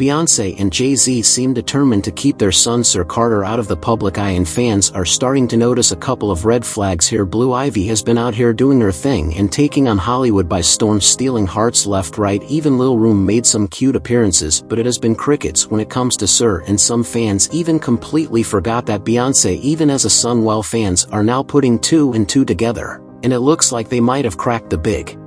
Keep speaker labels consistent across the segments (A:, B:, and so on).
A: Beyoncé and Jay-Z seem determined to keep their son Sir Carter out of the public eye, and fans are starting to notice a couple of red flags here. Blue Ivy has been out here doing her thing and taking on Hollywood by storm, stealing hearts left, right. Even Lil Room made some cute appearances, but it has been crickets when it comes to Sir, and some fans even completely forgot that Beyoncé even has a son. Well, fans are now putting two and two together, and it looks like they might have cracked the big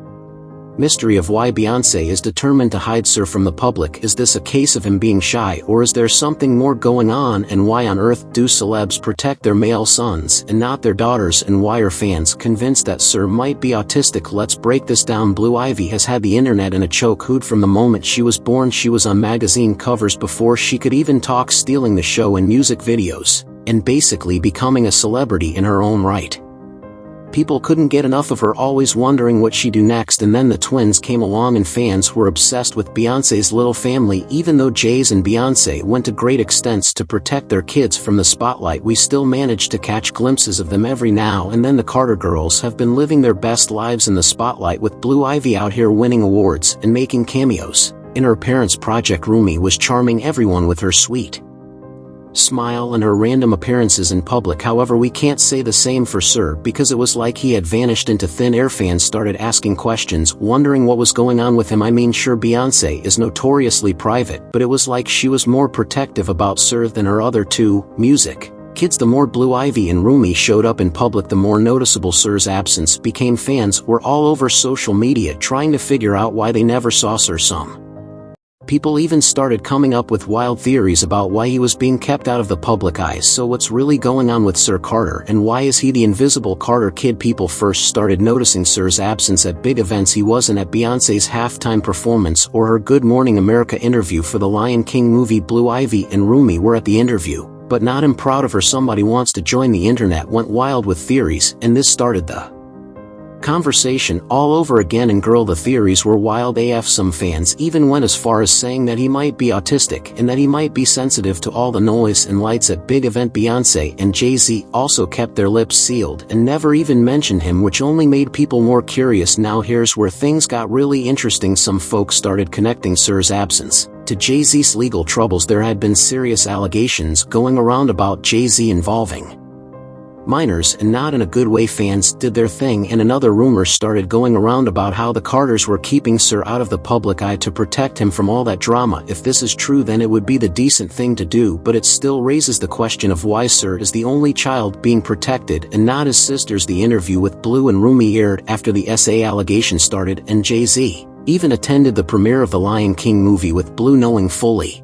A: mystery of why Beyoncé is determined to hide Sir from the public. Is this a case of him being shy, or is there something more going on? And why on earth do celebs protect their male sons and not their daughters? And why are fans convinced that Sir might be autistic? Let's break this down. Blue Ivy has had the internet in a chokehold from the moment she was born. She was on magazine covers before she could even talk, stealing the show in music videos, and basically becoming a celebrity in her own right. People couldn't get enough of her, always wondering what she'd do next. And then the twins came along and fans were obsessed with Beyoncé's little family. Even though Jay's and Beyoncé went to great extents to protect their kids from the spotlight, we still managed to catch glimpses of them every now and then. The Carter girls have been living their best lives in the spotlight, with Blue Ivy out here winning awards and making cameos in her parents' project. Rumi was charming everyone with her sweet smile and her random appearances in public. However, we can't say the same for Sir, because it was like he had vanished into thin air. Fans started asking questions, wondering what was going on with him. I mean, sure, Beyoncé is notoriously private, but it was like she was more protective about Sir than her other two music kids. The more Blue Ivy and Rumi showed up in public, the more noticeable Sir's absence became. Fans were all over social media trying to figure out why they never saw Sir. Some people even started coming up with wild theories about why he was being kept out of the public eye. So what's really going on with Sir Carter, and why is he the invisible Carter kid? People first started noticing Sir's absence at big events. He wasn't at Beyoncé's halftime performance or her Good Morning America interview for the Lion King movie. Blue Ivy and Rumi were at the interview, but not. I'm proud of her. Somebody wants to join. The internet went wild with theories, and this started the conversation all over again. And girl, the theories were wild AF. Some fans even went as far as saying that he might be autistic and that he might be sensitive to all the noise and lights at big event. Beyoncé and Jay-Z also kept their lips sealed and never even mentioned him, which only made people more curious. Now here's where things got really interesting. Some folks started connecting Sir's absence to Jay-Z's legal troubles. There had been serious allegations going around about Jay-Z involving minors, and not in a good way. Fans did their thing, and another rumor started going around about how the Carters were keeping Sir out of the public eye to protect him from all that drama. If this is true, then it would be the decent thing to do, but it still raises the question of why Sir is the only child being protected and not his sisters. The interview with Blue and Rumi aired after the SA allegation started, and Jay-Z even attended the premiere of the Lion King movie, with Blue knowing fully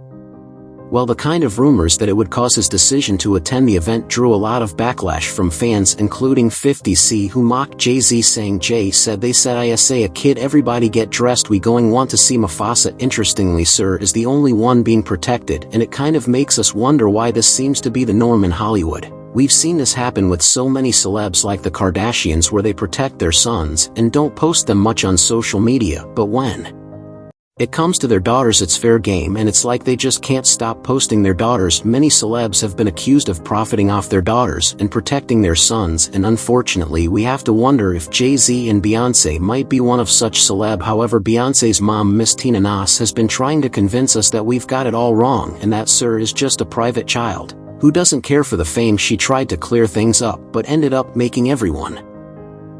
A: well the kind of rumors that it would cause. His decision to attend the event drew a lot of backlash from fans, including 50 Cent, who mocked Jay-Z, saying, "Jay said they said I say a kid, everybody get dressed, we going want to see Mufasa." Interestingly, Sir is the only one being protected, and it kind of makes us wonder why this seems to be the norm in Hollywood. We've seen this happen with so many celebs like the Kardashians, where they protect their sons and don't post them much on social media, but when it comes to their daughters, it's fair game, and it's like they just can't stop posting their daughters. Many celebs have been accused of profiting off their daughters and protecting their sons, and unfortunately we have to wonder if Jay-Z and Beyoncé might be one of such celeb. However, Beyoncé's mom, Miss Tina Nas, has been trying to convince us that we've got it all wrong and that Sir is just a private child who doesn't care for the fame. She tried to clear things up, but ended up making everyone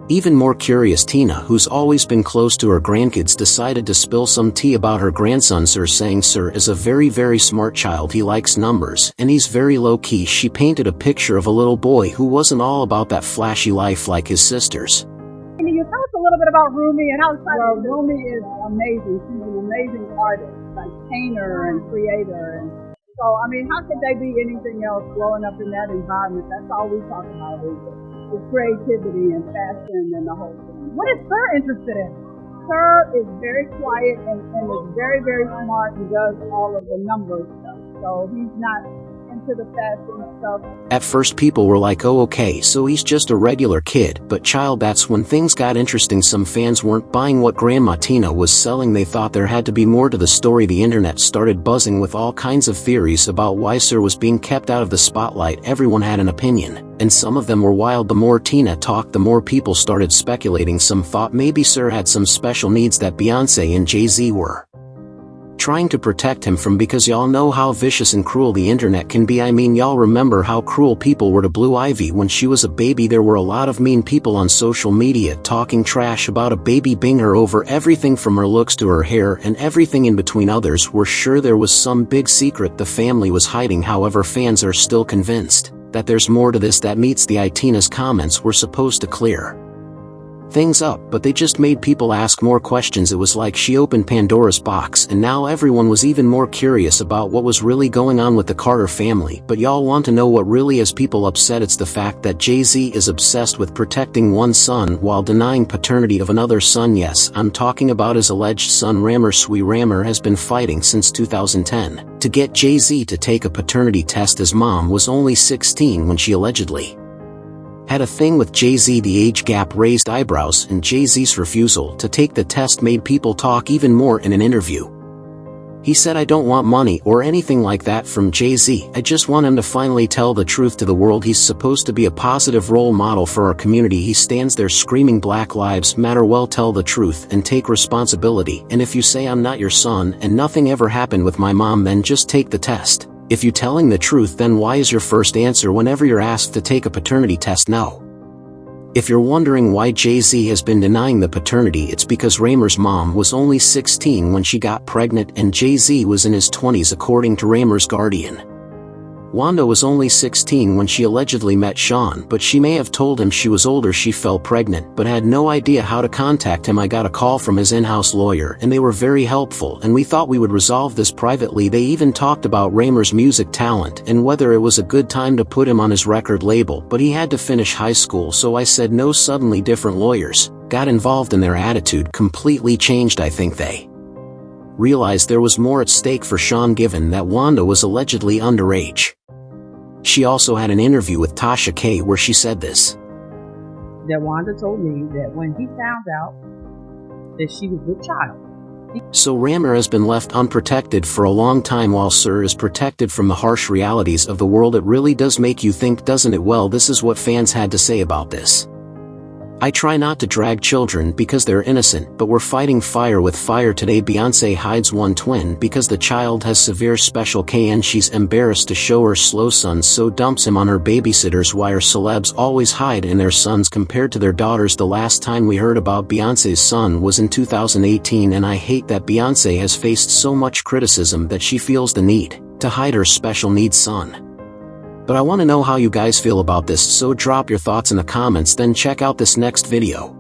A: even more curious. Tina, who's always been close to her grandkids, decided to spill some tea about her grandson Sir, saying Sir is a very, very smart child. He likes numbers, and he's very low-key. She painted a picture of a little boy who wasn't all about that flashy life like his sisters.
B: Can you tell us a little bit about Rumi and how excited? Well, Rumi is amazing. She's an amazing artist, like painter and creator. And so, I mean, how could they be anything else growing up in that environment? That's all we talk about is creativity and fashion and the whole thing. What is Sir interested in? Sir is very quiet and is very, very smart and does all of the numbers stuff. So he's not into the fashion stuff.
A: At first people were like, oh okay, so he's just a regular kid, but child, that's when things got interesting. Some fans weren't buying what Grandma Tina was selling. They thought there had to be more to the story. The internet started buzzing with all kinds of theories about why Sir was being kept out of the spotlight. Everyone had an opinion, and some of them were wild. The more Tina talked, the more people started speculating. Some thought maybe Sir had some special needs that Beyoncé and Jay-Z were trying to protect him from, because y'all know how vicious and cruel the internet can be. I mean, y'all remember how cruel people were to Blue Ivy when she was a baby. There were a lot of mean people on social media talking trash about a baby, being her over everything from her looks to her hair and everything in between. Others were sure there was some big secret the family was hiding. However, fans are still convinced that there's more to this that meets the eye. Tina's comments were supposed to clear things up, but they just made people ask more questions. It was like she opened Pandora's box, and now everyone was even more curious about what was really going on with the Carter family. But y'all want to know what really has people upset? It's the fact that Jay-Z is obsessed with protecting one son while denying paternity of another son. Yes, I'm talking about his alleged son Rammer. Rammer has been fighting since 2010 to get Jay-Z to take a paternity test. His mom was only 16 when she allegedly had a thing with Jay-Z. The age gap raised eyebrows, and Jay-Z's refusal to take the test made people talk even more. In an interview, he said, "I don't want money or anything like that from Jay-Z. I just want him to finally tell the truth to the world. He's supposed to be a positive role model for our community. He stands there screaming Black Lives Matter. Well, tell the truth and take responsibility. And if you say I'm not your son and nothing ever happened with my mom, then just take the test. If you're telling the truth, then why is your first answer whenever you're asked to take a paternity test no?" If you're wondering why Jay-Z has been denying the paternity, it's because Rammer's mom was only 16 when she got pregnant and Jay-Z was in his 20s. According to Rammer's guardian, Wanda was only 16 when she allegedly met Sean, but she may have told him she was older. She fell pregnant but had no idea how to contact him. I got a call from his in-house lawyer and they were very helpful, and we thought we would resolve this privately. They even talked about Rammer's music talent and whether it was a good time to put him on his record label, but he had to finish high school, so I said no. Suddenly different lawyers got involved and their attitude completely changed. I think they realized there was more at stake for Sean, given that Wanda was allegedly underage. She also had an interview with Tasha K where she said this:
C: that Wanda told me that when he found out that she was with child.
A: So Rammer has been left unprotected for a long time while Sir is protected from the harsh realities of the world. It really does make you think, doesn't it? Well, this is what fans had to say about this. "I try not to drag children because they're innocent, but we're fighting fire with fire today. Beyoncé hides one twin because the child has severe special KN. She's embarrassed to show her slow son, so dumps him on her babysitters. Why are celebs always hide in their sons compared to their daughters? The last time we heard about Beyoncé's son was in 2018, and I hate that Beyoncé has faced so much criticism that she feels the need to hide her special needs son." But I want to know how you guys feel about this, so drop your thoughts in the comments, then check out this next video.